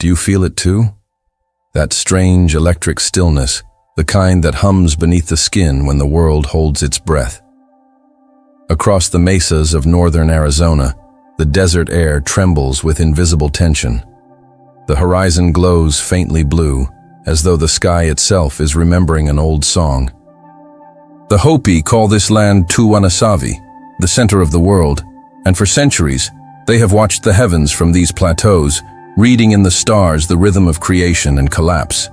Do you feel it too? That strange electric stillness, the kind that hums beneath the skin when the world holds its breath. Across the mesas of northern Arizona, the desert air trembles with invisible tension. The horizon glows faintly blue, as though the sky itself is remembering an old song. The Hopi call this land Tuwanasavi, the center of the world, and for centuries, they have watched the heavens from these plateaus, reading in the stars the rhythm of creation and collapse.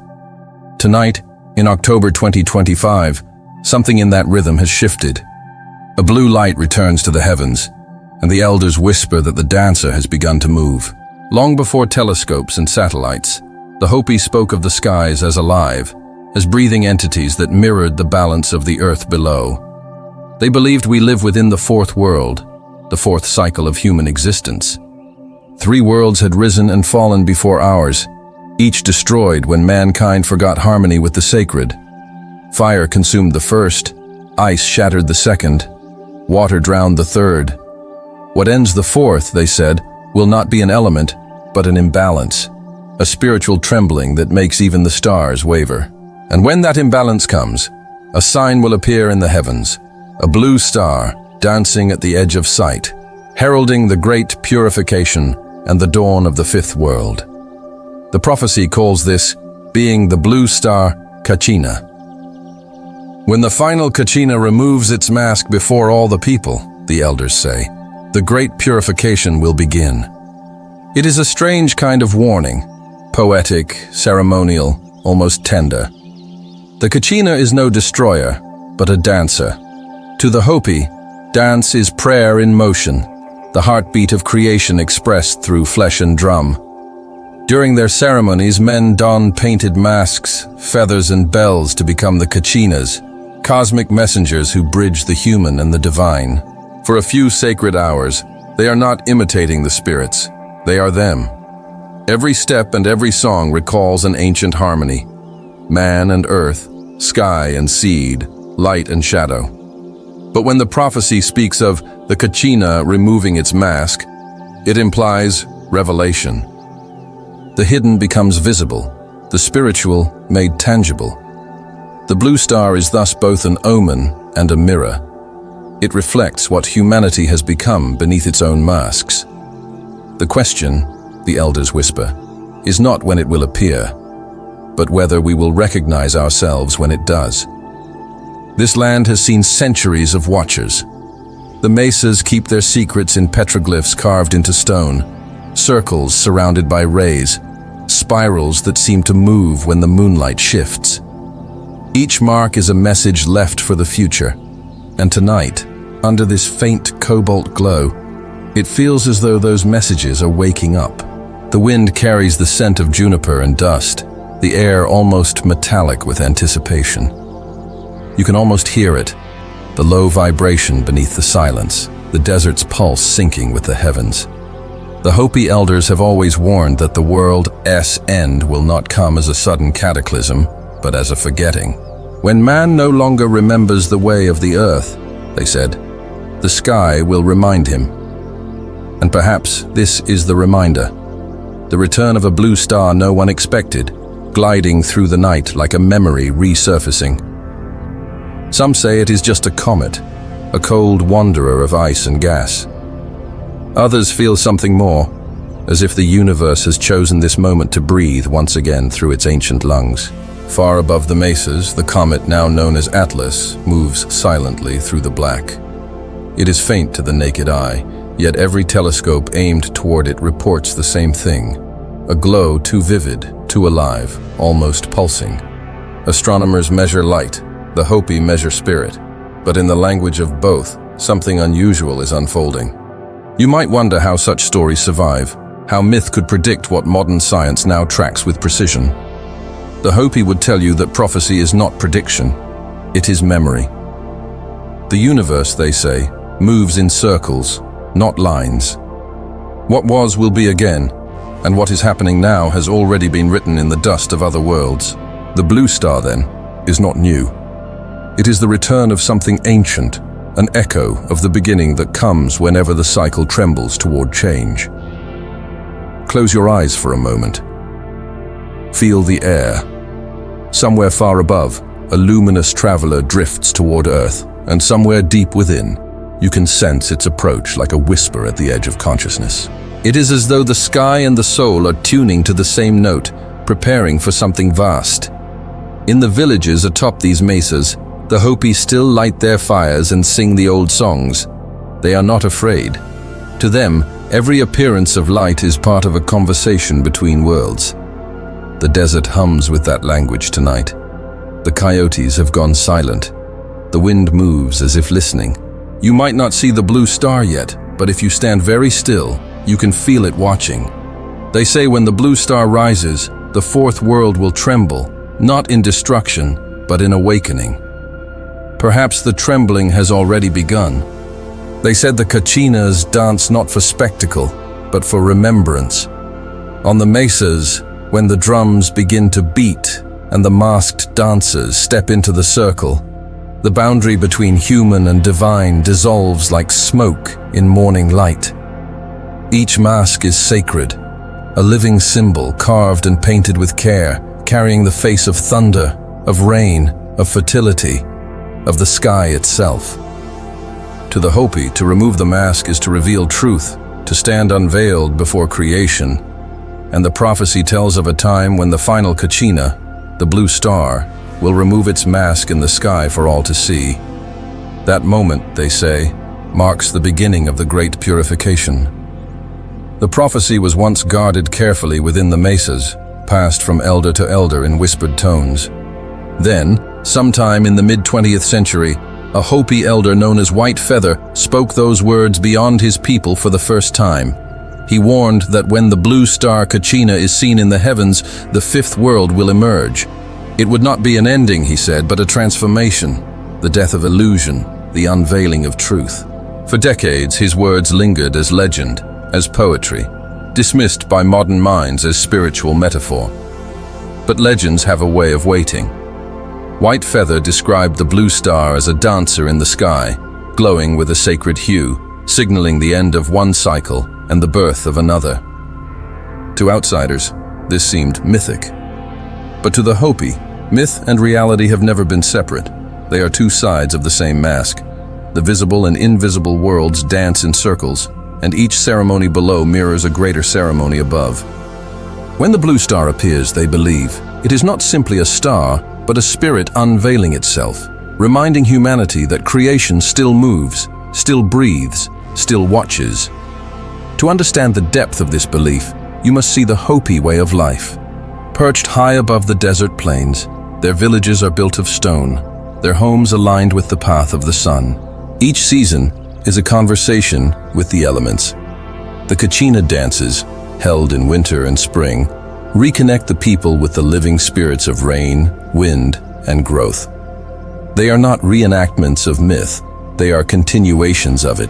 Tonight, in October 2025, something in that rhythm has shifted. A blue light returns to the heavens, and the elders whisper that the dancer has begun to move. Long before telescopes and satellites, the Hopi spoke of the skies as alive, as breathing entities that mirrored the balance of the earth below. They believed we live within the fourth world, the fourth cycle of human existence. 3 worlds had risen and fallen before ours, each destroyed when mankind forgot harmony with the sacred. Fire consumed the first, ice shattered the second, water drowned the third. What ends the fourth, they said, will not be an element, but an imbalance, a spiritual trembling that makes even the stars waver. And when that imbalance comes, a sign will appear in the heavens, a blue star dancing at the edge of sight, heralding the great purification and the dawn of the fifth world. The prophecy calls this being the blue star Kachina. When the final Kachina removes its mask before all the people, the elders say, the great purification will begin. It is a strange kind of warning, poetic, ceremonial, almost tender. The Kachina is no destroyer, but a dancer. To the Hopi, dance is prayer in motion, the heartbeat of creation expressed through flesh and drum. During their ceremonies, men don painted masks, feathers and bells to become the Kachinas, cosmic messengers who bridge the human and the divine. For a few sacred hours, they are not imitating the spirits, they are them. Every step and every song recalls an ancient harmony. Man and earth, sky and seed, light and shadow. But when the prophecy speaks of the Kachina removing its mask, it implies revelation. The hidden becomes visible, the spiritual made tangible. The blue star is thus both an omen and a mirror. It reflects what humanity has become beneath its own masks. The question, the elders whisper, is not when it will appear, but whether we will recognize ourselves when it does. This land has seen centuries of watchers. The mesas keep their secrets in petroglyphs carved into stone, circles surrounded by rays, spirals that seem to move when the moonlight shifts. Each mark is a message left for the future, and tonight, under this faint cobalt glow, it feels as though those messages are waking up. The wind carries the scent of juniper and dust, the air almost metallic with anticipation. You can almost hear it, the low vibration beneath the silence, the desert's pulse syncing with the heavens. The Hopi Elders have always warned that the world's end will not come as a sudden cataclysm, but as a forgetting. When man no longer remembers the way of the earth, they said, the sky will remind him. And perhaps this is the reminder. The return of a blue star no one expected, gliding through the night like a memory resurfacing. Some say it is just a comet, a cold wanderer of ice and gas. Others feel something more, as if the universe has chosen this moment to breathe once again through its ancient lungs. Far above the mesas, the comet, now known as Atlas, moves silently through the black. It is faint to the naked eye, yet every telescope aimed toward it reports the same thing. A glow too vivid, too alive, almost pulsing. Astronomers measure light, the Hopi measure spirit, but in the language of both, something unusual is unfolding. You might wonder how such stories survive, how myth could predict what modern science now tracks with precision. The Hopi would tell you that prophecy is not prediction, it is memory. The universe, they say, moves in circles, not lines. What was will be again, and what is happening now has already been written in the dust of other worlds. The blue star, then, is not new. It is the return of something ancient, an echo of the beginning that comes whenever the cycle trembles toward change. Close your eyes for a moment. Feel the air. Somewhere far above, a luminous traveler drifts toward Earth, and somewhere deep within, you can sense its approach like a whisper at the edge of consciousness. It is as though the sky and the soul are tuning to the same note, preparing for something vast. In the villages atop these mesas, the Hopi still light their fires and sing the old songs. They are not afraid. To them, every appearance of light is part of a conversation between worlds. The desert hums with that language tonight. The coyotes have gone silent. The wind moves as if listening. You might not see the blue star yet, but if you stand very still, you can feel it watching. They say when the blue star rises, the fourth world will tremble, not in destruction, but in awakening. Perhaps the trembling has already begun. They said the Kachinas dance not for spectacle, but for remembrance. On the mesas, when the drums begin to beat and the masked dancers step into the circle, the boundary between human and divine dissolves like smoke in morning light. Each mask is sacred, a living symbol carved and painted with care, carrying the face of thunder, of rain, of fertility, of the sky itself. To the Hopi, to remove the mask is to reveal truth, to stand unveiled before creation. And the prophecy tells of a time when the final Kachina, the blue star, will remove its mask in the sky for all to see. That moment, they say, marks the beginning of the great purification. The prophecy was once guarded carefully within the mesas, passed from elder to elder in whispered tones. Then, sometime in the mid-20th century, a Hopi elder known as White Feather spoke those words beyond his people for the first time. He warned that when the blue star Kachina is seen in the heavens, the fifth world will emerge. It would not be an ending, he said, but a transformation, the death of illusion, the unveiling of truth. For decades, his words lingered as legend, as poetry, dismissed by modern minds as spiritual metaphor. But legends have a way of waiting. White Feather described the blue star as a dancer in the sky, glowing with a sacred hue, signaling the end of one cycle and the birth of another. To outsiders, this seemed mythic. But to the Hopi, myth and reality have never been separate. They are two sides of the same mask. The visible and invisible worlds dance in circles, and each ceremony below mirrors a greater ceremony above. When the blue star appears, they believe, it is not simply a star, but a spirit unveiling itself, reminding humanity that creation still moves, still breathes, still watches. To understand the depth of this belief, you must see the Hopi way of life. Perched high above the desert plains, their villages are built of stone, their homes aligned with the path of the sun. Each season is a conversation with the elements. The Kachina dances, held in winter and spring, reconnect the people with the living spirits of rain, wind, and growth. They are not reenactments of myth, they are continuations of it.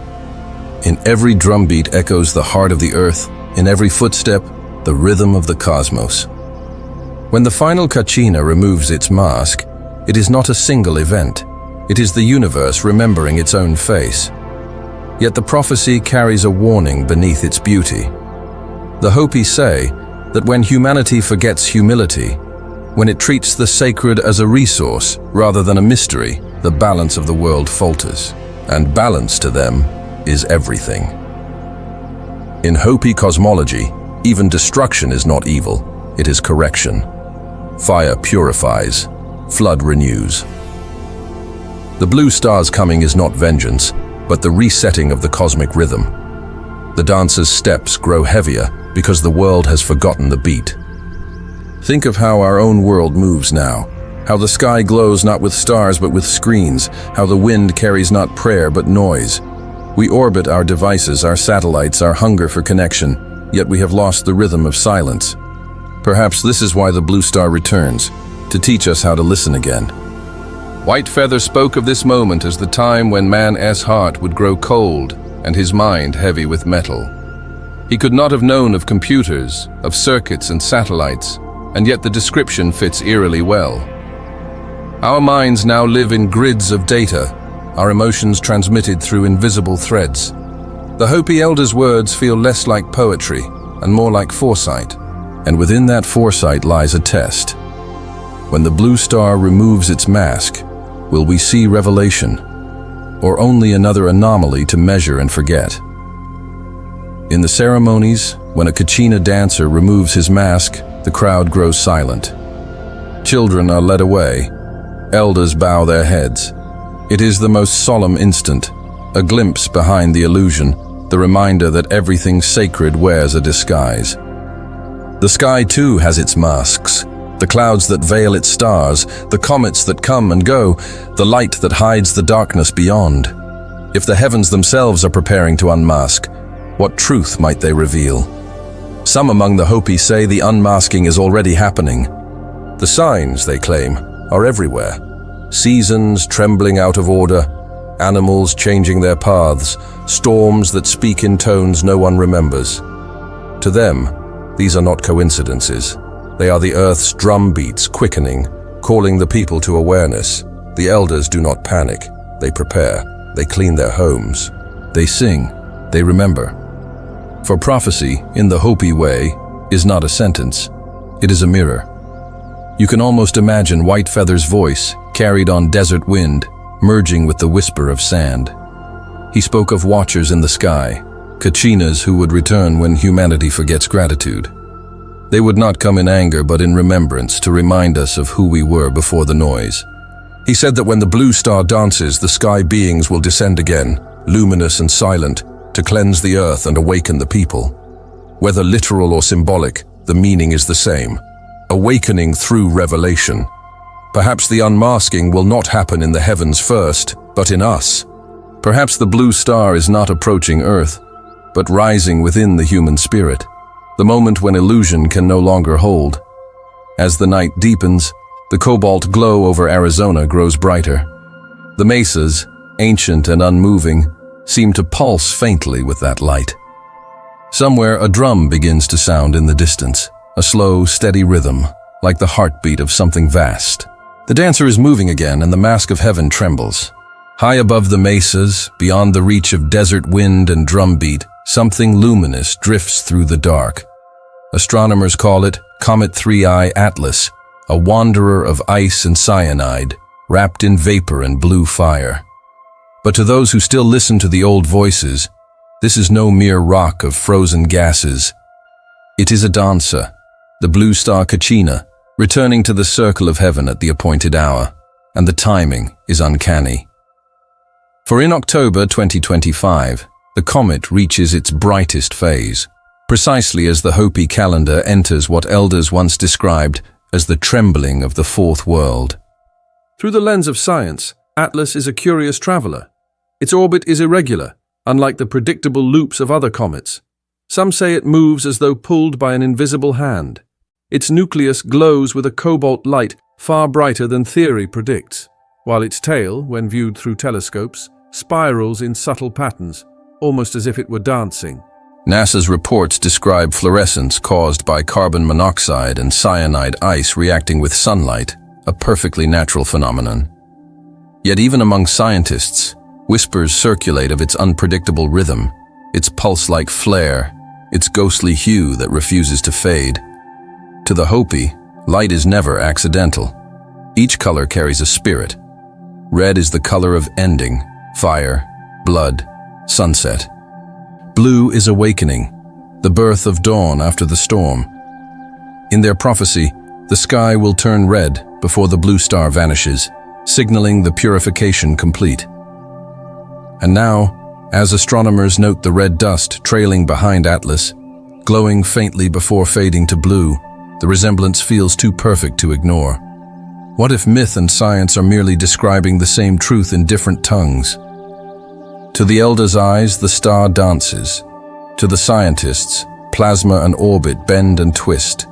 In every drumbeat echoes the heart of the earth, in every footstep, the rhythm of the cosmos. When the final Kachina removes its mask, it is not a single event. It is the universe remembering its own face. Yet the prophecy carries a warning beneath its beauty. The Hopi say that when humanity forgets humility, when it treats the sacred as a resource rather than a mystery, the balance of the world falters. And balance to them is everything. In Hopi cosmology, even destruction is not evil, it is correction. Fire purifies, flood renews. The blue star's coming is not vengeance, but the resetting of the cosmic rhythm. The dancer's steps grow heavier because the world has forgotten the beat. Think of how our own world moves now, how the sky glows not with stars but with screens, how the wind carries not prayer but noise. We orbit our devices, our satellites, our hunger for connection, yet we have lost the rhythm of silence. Perhaps this is why the blue star returns, to teach us how to listen again. White Feather spoke of this moment as the time when man's heart would grow cold and his mind heavy with metal. He could not have known of computers, of circuits and satellites, and yet the description fits eerily well. Our minds now live in grids of data, our emotions transmitted through invisible threads. The Hopi Elders' words feel less like poetry and more like foresight. And within that foresight lies a test. When the blue star removes its mask, will we see revelation, or only another anomaly to measure and forget? In the ceremonies, when a Kachina dancer removes his mask, the crowd grows silent. Children are led away. Elders bow their heads. It is the most solemn instant, a glimpse behind the illusion, the reminder that everything sacred wears a disguise. The sky too has its masks, the clouds that veil its stars, the comets that come and go, the light that hides the darkness beyond. If the heavens themselves are preparing to unmask, what truth might they reveal? Some among the Hopi say the unmasking is already happening. The signs, they claim, are everywhere. Seasons trembling out of order, animals changing their paths, storms that speak in tones no one remembers. To them, these are not coincidences. They are the earth's drumbeats quickening, calling the people to awareness. The elders do not panic. They prepare. They clean their homes. They sing. They remember. For prophecy, in the Hopi way, is not a sentence. It is a mirror. You can almost imagine White Feather's voice, carried on desert wind, merging with the whisper of sand. He spoke of watchers in the sky, Kachinas who would return when humanity forgets gratitude. They would not come in anger but in remembrance to remind us of who we were before the noise. He said that when the blue star dances, the sky beings will descend again, luminous and silent, to cleanse the earth and awaken the people. Whether literal or symbolic, the meaning is the same. Awakening through revelation. Perhaps the unmasking will not happen in the heavens first, but in us. Perhaps the blue star is not approaching Earth, but rising within the human spirit, the moment when illusion can no longer hold. As the night deepens, the cobalt glow over Arizona grows brighter. The mesas, ancient and unmoving, seem to pulse faintly with that light. Somewhere a drum begins to sound in the distance, a slow, steady rhythm, like the heartbeat of something vast. The dancer is moving again and the mask of heaven trembles. High above the mesas, beyond the reach of desert wind and drumbeat, something luminous drifts through the dark. Astronomers call it Comet 3I Atlas, a wanderer of ice and cyanide, wrapped in vapor and blue fire. But to those who still listen to the old voices, this is no mere rock of frozen gases. It is a dancer, the blue star Kachina, returning to the circle of heaven at the appointed hour, and the timing is uncanny. For in October 2025, the comet reaches its brightest phase, precisely as the Hopi calendar enters what elders once described as the trembling of the fourth world. Through the lens of science, Atlas is a curious traveler. Its orbit is irregular, unlike the predictable loops of other comets. Some say it moves as though pulled by an invisible hand. Its nucleus glows with a cobalt light far brighter than theory predicts, while its tail, when viewed through telescopes, spirals in subtle patterns, almost as if it were dancing. NASA's reports describe fluorescence caused by carbon monoxide and cyanide ice reacting with sunlight, a perfectly natural phenomenon. Yet even among scientists, whispers circulate of its unpredictable rhythm, its pulse-like flare, its ghostly hue that refuses to fade. To the Hopi, light is never accidental. Each color carries a spirit. Red is the color of ending, fire, blood, sunset. Blue is awakening, the birth of dawn after the storm. In their prophecy, the sky will turn red before the blue star vanishes, signaling the purification complete. And now, as astronomers note the red dust trailing behind Atlas, glowing faintly before fading to blue, the resemblance feels too perfect to ignore. What if myth and science are merely describing the same truth in different tongues? To the elders' eyes, the star dances. To the scientists, plasma and orbit bend and twist.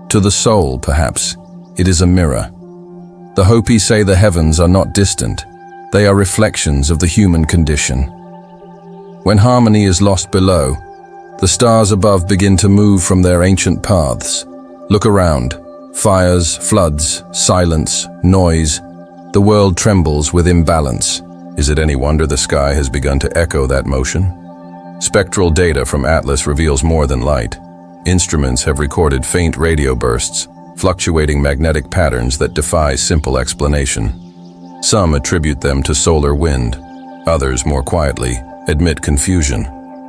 To the soul, perhaps, it is a mirror. The Hopi say the heavens are not distant. They are reflections of the human condition. When harmony is lost below, the stars above begin to move from their ancient paths. Look around. Fires, floods, silence, noise. The world trembles with imbalance. Is it any wonder the sky has begun to echo that motion? Spectral data from Atlas reveals more than light. Instruments have recorded faint radio bursts, fluctuating magnetic patterns that defy simple explanation. Some attribute them to solar wind. Others, more quietly, admit confusion.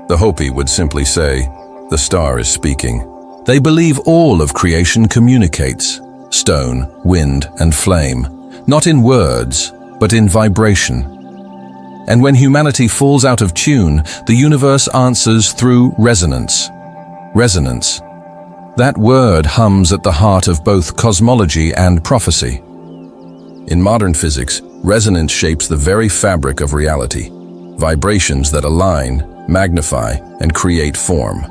The Hopi would simply say, "The star is speaking." They believe all of creation communicates: stone, wind, and flame, not in words, but in vibration. And when humanity falls out of tune, the universe answers through resonance. Resonance. That word hums at the heart of both cosmology and prophecy. In modern physics, resonance shapes the very fabric of reality. Vibrations that align, magnify, and create form.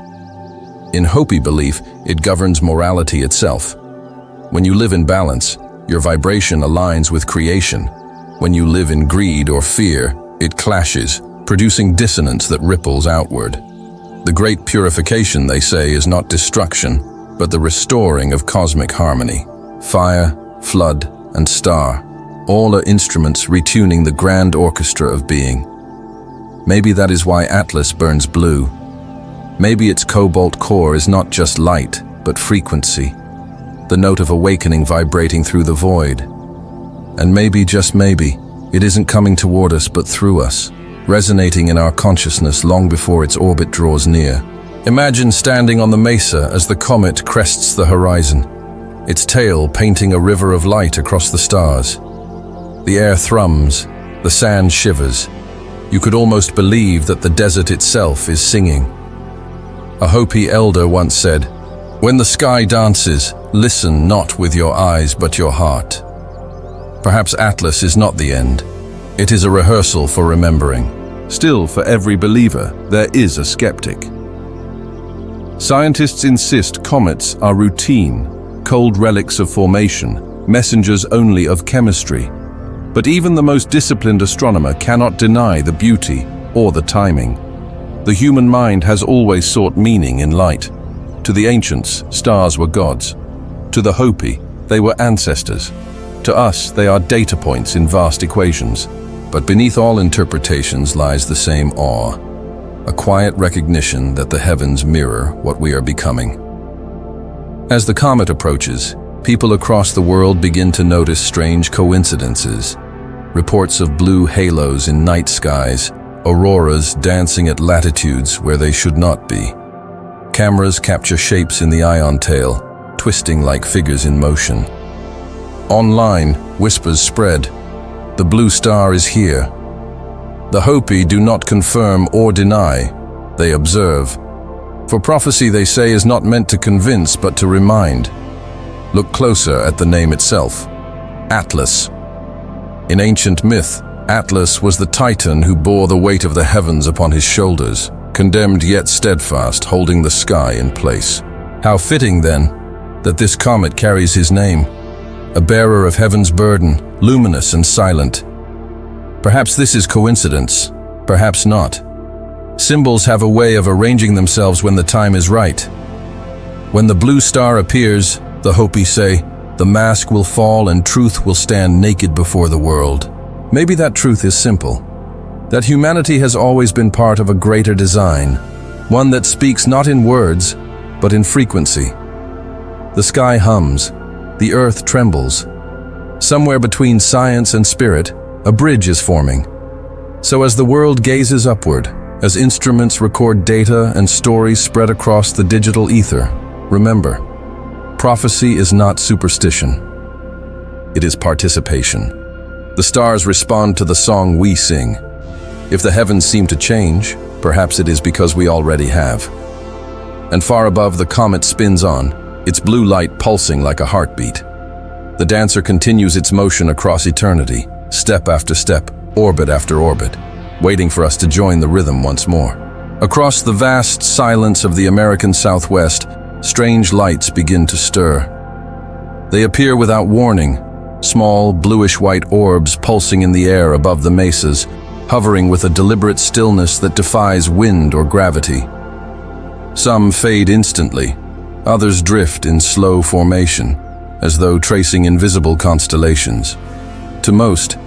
In Hopi belief, it governs morality itself. When you live in balance, your vibration aligns with creation. When you live in greed or fear, it clashes, producing dissonance that ripples outward. The great purification, they say, is not destruction, but the restoring of cosmic harmony. Fire, flood, and star, all are instruments retuning the grand orchestra of being. Maybe that is why Atlas burns blue. Maybe its cobalt core is not just light, but frequency, the note of awakening vibrating through the void. And maybe, just maybe, it isn't coming toward us but through us, resonating in our consciousness long before its orbit draws near. Imagine standing on the mesa as the comet crests the horizon, its tail painting a river of light across the stars. The air thrums, the sand shivers. You could almost believe that the desert itself is singing. A Hopi elder once said, "When the sky dances, listen not with your eyes but your heart." Perhaps Atlas is not the end. It is a rehearsal for remembering. Still, for every believer, there is a skeptic. Scientists insist comets are routine, cold relics of formation, messengers only of chemistry. But even the most disciplined astronomer cannot deny the beauty or the timing. The human mind has always sought meaning in light. To the ancients, stars were gods. To the Hopi, they were ancestors. To us, they are data points in vast equations. But beneath all interpretations lies the same awe, a quiet recognition that the heavens mirror what we are becoming. As the comet approaches, people across the world begin to notice strange coincidences. Reports of blue halos in night skies, auroras dancing at latitudes where they should not be. Cameras capture shapes in the ion tail, twisting like figures in motion. Online, whispers spread. The blue star is here. The Hopi do not confirm or deny, they observe. For prophecy, they say, is not meant to convince but to remind. Look closer at the name itself, Atlas. In ancient myth, Atlas was the titan who bore the weight of the heavens upon his shoulders, condemned yet steadfast, holding the sky in place. How fitting, then, that this comet carries his name, a bearer of heaven's burden, luminous and silent. Perhaps this is coincidence, perhaps not. Symbols have a way of arranging themselves when the time is right. When the blue star appears, the Hopi say, the mask will fall and truth will stand naked before the world. Maybe that truth is simple, that humanity has always been part of a greater design, one that speaks not in words, but in frequency. The sky hums, the earth trembles. Somewhere between science and spirit, a bridge is forming. So as the world gazes upward, as instruments record data and stories spread across the digital ether, remember, prophecy is not superstition. It is participation. The stars respond to the song we sing. If the heavens seem to change, perhaps it is because we already have. And far above, the comet spins on, its blue light pulsing like a heartbeat. The dancer continues its motion across eternity, step after step, orbit after orbit, waiting for us to join the rhythm once more. Across the vast silence of the American Southwest, strange lights begin to stir. They appear without warning, small bluish-white orbs pulsing in the air above the mesas, hovering with a deliberate stillness that defies wind or gravity. Some fade instantly, others drift in slow formation, as though tracing invisible constellations. To most,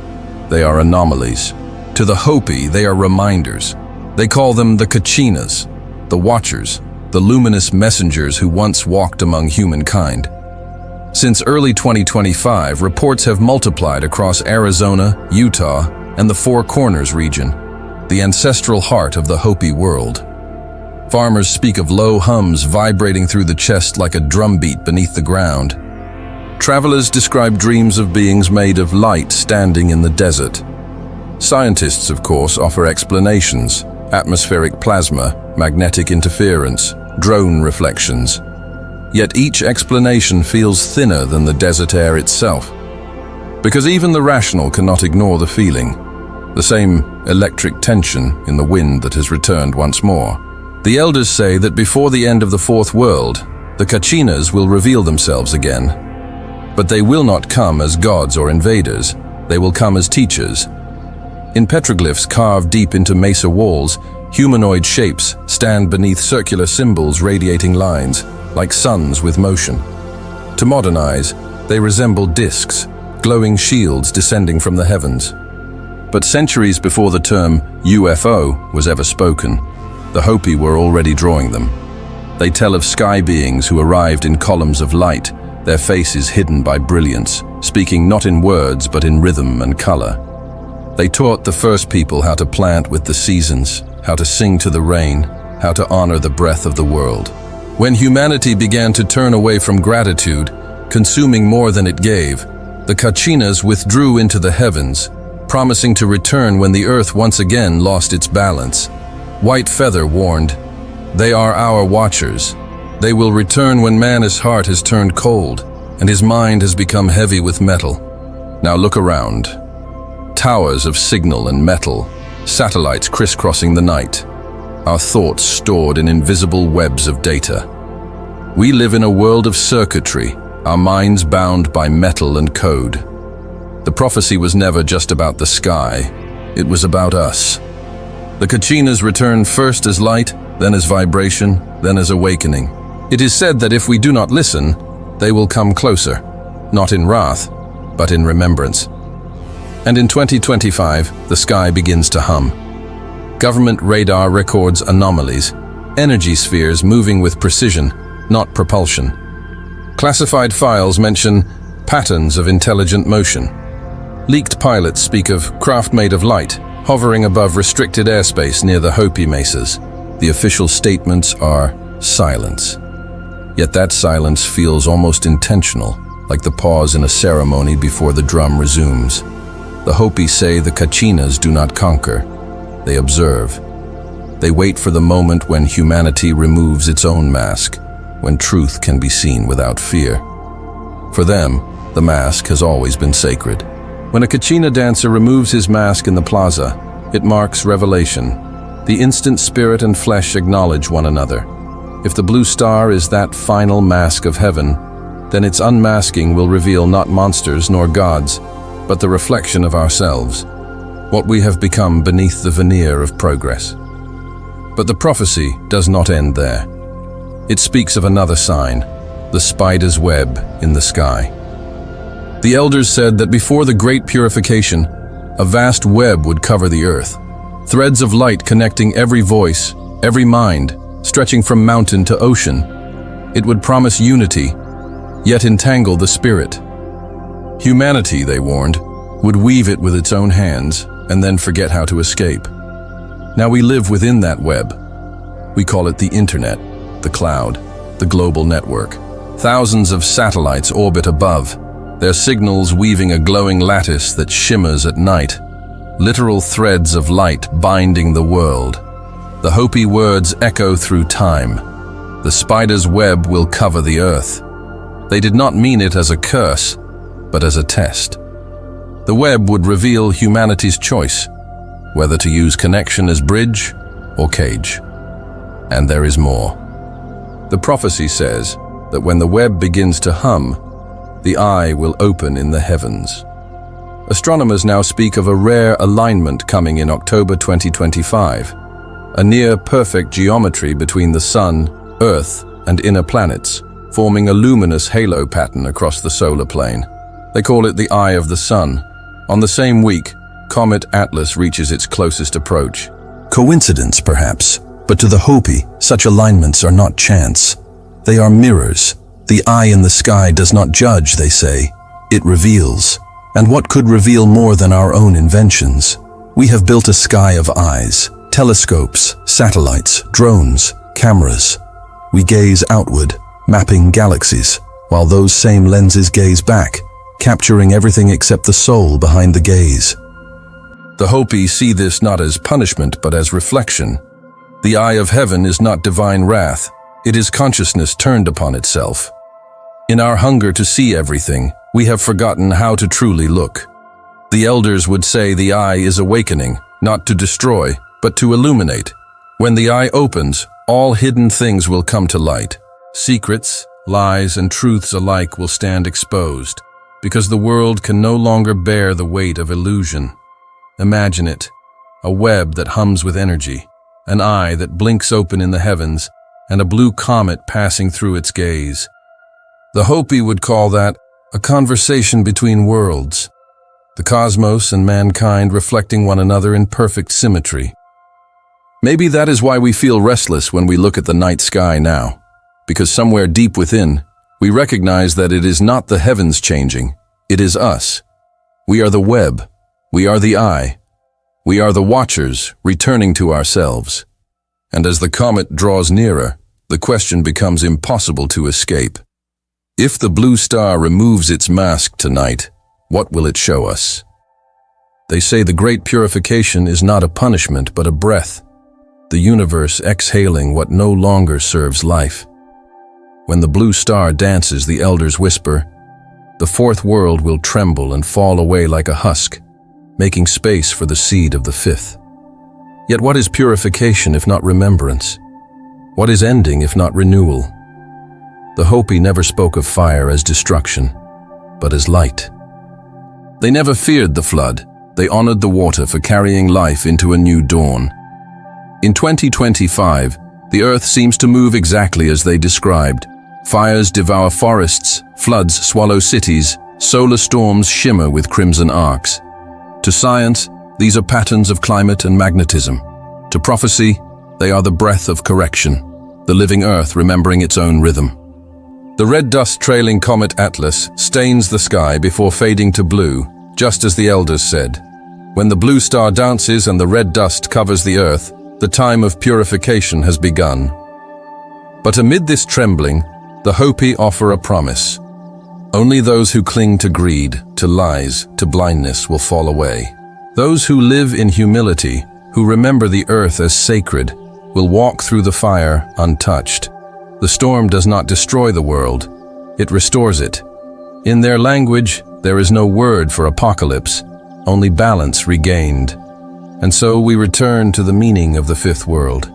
they are anomalies. To the Hopi, they are reminders. They call them the Kachinas, the Watchers, the luminous messengers who once walked among humankind. Since early 2025, reports have multiplied across Arizona, Utah, and the Four Corners region, the ancestral heart of the Hopi world. Farmers speak of low hums vibrating through the chest like a drumbeat beneath the ground. Travelers describe dreams of beings made of light standing in the desert. Scientists, of course, offer explanations: atmospheric plasma, magnetic interference, drone reflections. Yet each explanation feels thinner than the desert air itself. Because even the rational cannot ignore the feeling, the same electric tension in the wind that has returned once more. The elders say that before the end of the Fourth World, the Kachinas will reveal themselves again. But they will not come as gods or invaders, they will come as teachers. In petroglyphs carved deep into mesa walls, humanoid shapes stand beneath circular symbols radiating lines, like suns with motion. To modernize, they resemble discs, glowing shields descending from the heavens. But centuries before the term UFO was ever spoken, the Hopi were already drawing them. They tell of sky beings who arrived in columns of light, their faces hidden by brilliance, speaking not in words but in rhythm and color. They taught the first people how to plant with the seasons, how to sing to the rain, how to honor the breath of the world. When humanity began to turn away from gratitude, consuming more than it gave, the Kachinas withdrew into the heavens, promising to return when the earth once again lost its balance. White Feather warned, "They are our watchers. They will return when man's heart has turned cold and his mind has become heavy with metal." Now look around. Towers of signal and metal, satellites crisscrossing the night, our thoughts stored in invisible webs of data. We live in a world of circuitry, our minds bound by metal and code. The prophecy was never just about the sky, it was about us. The Kachinas return first as light, then as vibration, then as awakening. It is said that if we do not listen, they will come closer, not in wrath, but in remembrance. And in 2025, the sky begins to hum. Government radar records anomalies, energy spheres moving with precision, not propulsion. Classified files mention patterns of intelligent motion. Leaked pilots speak of craft made of light, hovering above restricted airspace near the Hopi mesas. The official statements are silence. Yet that silence feels almost intentional, like the pause in a ceremony before the drum resumes. The Hopi say the Kachinas do not conquer, they observe. They wait for the moment when humanity removes its own mask, when truth can be seen without fear. For them, the mask has always been sacred. When a Kachina dancer removes his mask in the plaza, it marks revelation. The instant spirit and flesh acknowledge one another. If the blue star is that final mask of heaven, then its unmasking will reveal not monsters nor gods, but the reflection of ourselves, what we have become beneath the veneer of progress. But the prophecy does not end there. It speaks of another sign, the spider's web in the sky. The elders said that before the great purification, a vast web would cover the earth. Threads of light connecting every voice, every mind, stretching from mountain to ocean. It would promise unity, yet entangle the spirit. Humanity, they warned, would weave it with its own hands and then forget how to escape. Now we live within that web. We call it the internet, the cloud, the global network. Thousands of satellites orbit above, their signals weaving a glowing lattice that shimmers at night, literal threads of light binding the world. The Hopi words echo through time. The spider's web will cover the earth. They did not mean it as a curse, but as a test. The web would reveal humanity's choice, whether to use connection as bridge or cage. And there is more. The prophecy says that when the web begins to hum, the eye will open in the heavens. Astronomers now speak of a rare alignment coming in October 2025, a near-perfect geometry between the Sun, Earth, and inner planets, forming a luminous halo pattern across the solar plane. They call it the Eye of the Sun. On the same week, Comet Atlas reaches its closest approach. Coincidence, perhaps, But to the Hopi, such alignments are not chance. They are mirrors. The eye in the sky does not judge, they say. It reveals. And what could reveal more than our own inventions? We have built a sky of eyes, telescopes, satellites, drones, cameras. We gaze outward, mapping galaxies, while those same lenses gaze back, capturing everything except the soul behind the gaze. The Hopi see this not as punishment but as reflection. The eye of heaven is not divine wrath, it is consciousness turned upon itself. In our hunger to see everything, we have forgotten how to truly look. The elders would say the eye is awakening, not to destroy, but to illuminate. When the eye opens, all hidden things will come to light. Secrets, lies, and truths alike will stand exposed, because the world can no longer bear the weight of illusion. Imagine it, a web that hums with energy, an eye that blinks open in the heavens, and a blue comet passing through its gaze. The Hopi would call that a conversation between worlds, the cosmos and mankind reflecting one another in perfect symmetry. Maybe that is why we feel restless when we look at the night sky now, because somewhere deep within, we recognize that it is not the heavens changing, it is us. We are the web, we are the eye, we are the watchers returning to ourselves. And as the comet draws nearer, the question becomes impossible to escape. If the blue star removes its mask tonight, what will it show us? They say the great purification is not a punishment but a breath, the universe exhaling what no longer serves life. When the blue star dances, the elders whisper, the fourth world will tremble and fall away like a husk, making space for the seed of the fifth. Yet what is purification if not remembrance? What is ending if not renewal? The Hopi never spoke of fire as destruction, but as light. They never feared the flood. They honored the water for carrying life into a new dawn. In 2025, the earth seems to move exactly as they described. Fires devour forests, floods swallow cities, solar storms shimmer with crimson arcs. To science, these are patterns of climate and magnetism. To prophecy, they are the breath of correction, the living earth remembering its own rhythm. The red dust trailing Comet Atlas stains the sky before fading to blue, just as the elders said. When the blue star dances and the red dust covers the earth, the time of purification has begun. But amid this trembling, the Hopi offer a promise. Only those who cling to greed, to lies, to blindness will fall away. Those who live in humility, who remember the earth as sacred, will walk through the fire untouched. The storm does not destroy the world, it restores it. In their language, there is no word for apocalypse, only balance regained. And so we return to the meaning of the fifth world.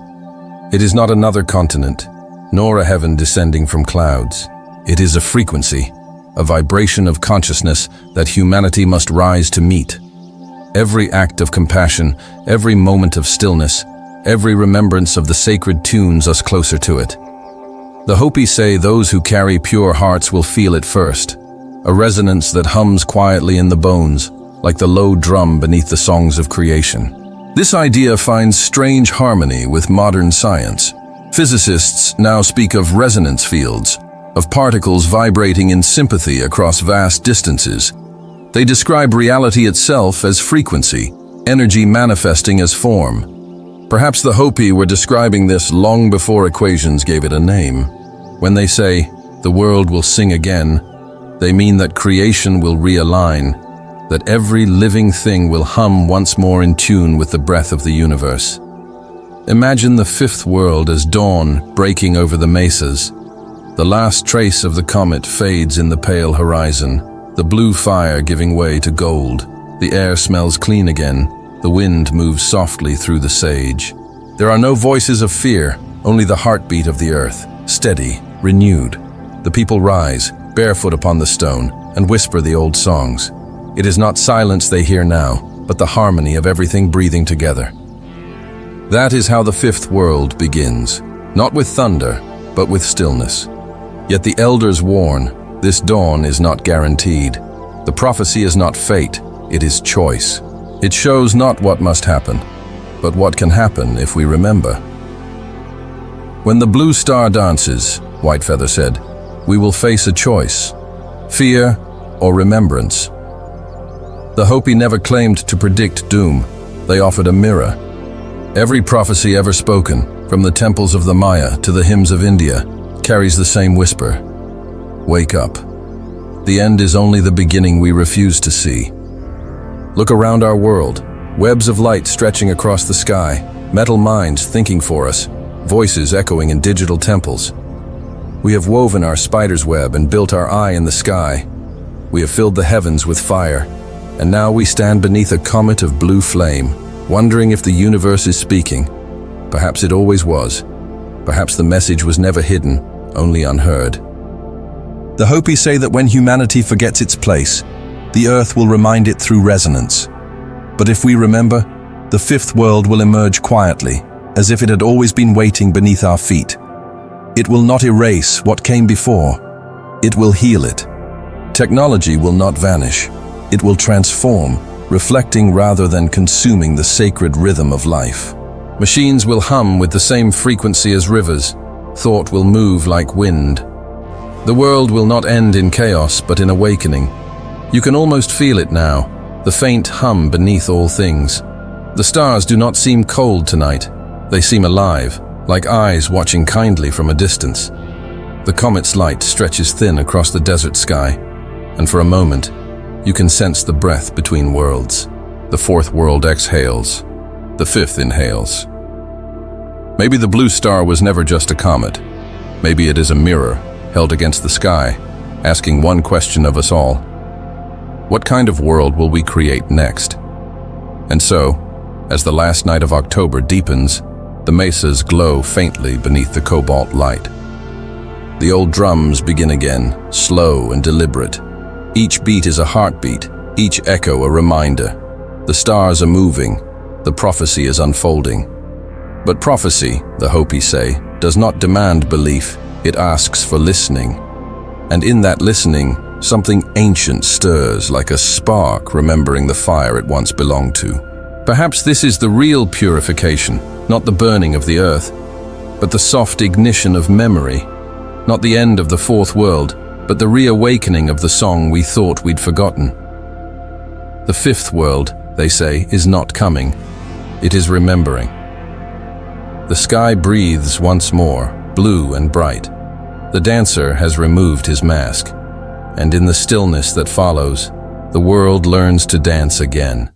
It is not another continent, nor a heaven descending from clouds. It is a frequency, a vibration of consciousness that humanity must rise to meet. Every act of compassion, every moment of stillness, every remembrance of the sacred tunes us closer to it. The Hopi say those who carry pure hearts will feel it first, a resonance that hums quietly in the bones, like the low drum beneath the songs of creation. This idea finds strange harmony with modern science. Physicists now speak of resonance fields, of particles vibrating in sympathy across vast distances. They describe reality itself as frequency, energy manifesting as form. Perhaps the Hopi were describing this long before equations gave it a name. When they say, the world will sing again, they mean that creation will realign, that every living thing will hum once more in tune with the breath of the universe. Imagine the fifth world as dawn breaking over the mesas. The last trace of the comet fades in the pale horizon, the blue fire giving way to gold. The air smells clean again, the wind moves softly through the sage. There are no voices of fear, only the heartbeat of the earth, steady, renewed. The people rise, barefoot upon the stone, and whisper the old songs. It is not silence they hear now, but the harmony of everything breathing together. That is how the fifth world begins, not with thunder, but with stillness. Yet the elders warn, this dawn is not guaranteed. The prophecy is not fate, it is choice. It shows not what must happen, but what can happen if we remember. When the blue star dances, Whitefeather said, we will face a choice, fear or remembrance. The Hopi never claimed to predict doom. They offered a mirror. Every prophecy ever spoken, from the temples of the Maya to the hymns of India, carries the same whisper. Wake up. The end is only the beginning we refuse to see. Look around our world, webs of light stretching across the sky, metal minds thinking for us, voices echoing in digital temples. We have woven our spider's web and built our eye in the sky. We have filled the heavens with fire, and now we stand beneath a comet of blue flame, wondering if the universe is speaking. Perhaps it always was. Perhaps the message was never hidden, only unheard. The Hopi say that when humanity forgets its place, the earth will remind it through resonance. But if we remember, the fifth world will emerge quietly, as if it had always been waiting beneath our feet. It will not erase what came before. It will heal it. Technology will not vanish. It will transform, reflecting rather than consuming the sacred rhythm of life. Machines will hum with the same frequency as rivers. Thought will move like wind. The world will not end in chaos, but in awakening. You can almost feel it now, the faint hum beneath all things. The stars do not seem cold tonight. They seem alive, like eyes watching kindly from a distance. The comet's light stretches thin across the desert sky, and for a moment, you can sense the breath between worlds. The fourth world exhales. The fifth inhales. Maybe the blue star was never just a comet. Maybe it is a mirror held against the sky, asking one question of us all. What kind of world will we create next? And so, as the last night of October deepens, the mesas glow faintly beneath the cobalt light. The old drums begin again, slow and deliberate. Each beat is a heartbeat, each echo a reminder. The stars are moving, the prophecy is unfolding. But prophecy, the Hopi say, does not demand belief, it asks for listening. And in that listening, something ancient stirs like a spark remembering the fire it once belonged to. Perhaps this is the real purification, not the burning of the earth, but the soft ignition of memory, not the end of the fourth world, but the reawakening of the song we thought we'd forgotten. The fifth world, they say, is not coming. It is remembering. The sky breathes once more, blue and bright. The dancer has removed his mask, and in the stillness that follows, the world learns to dance again.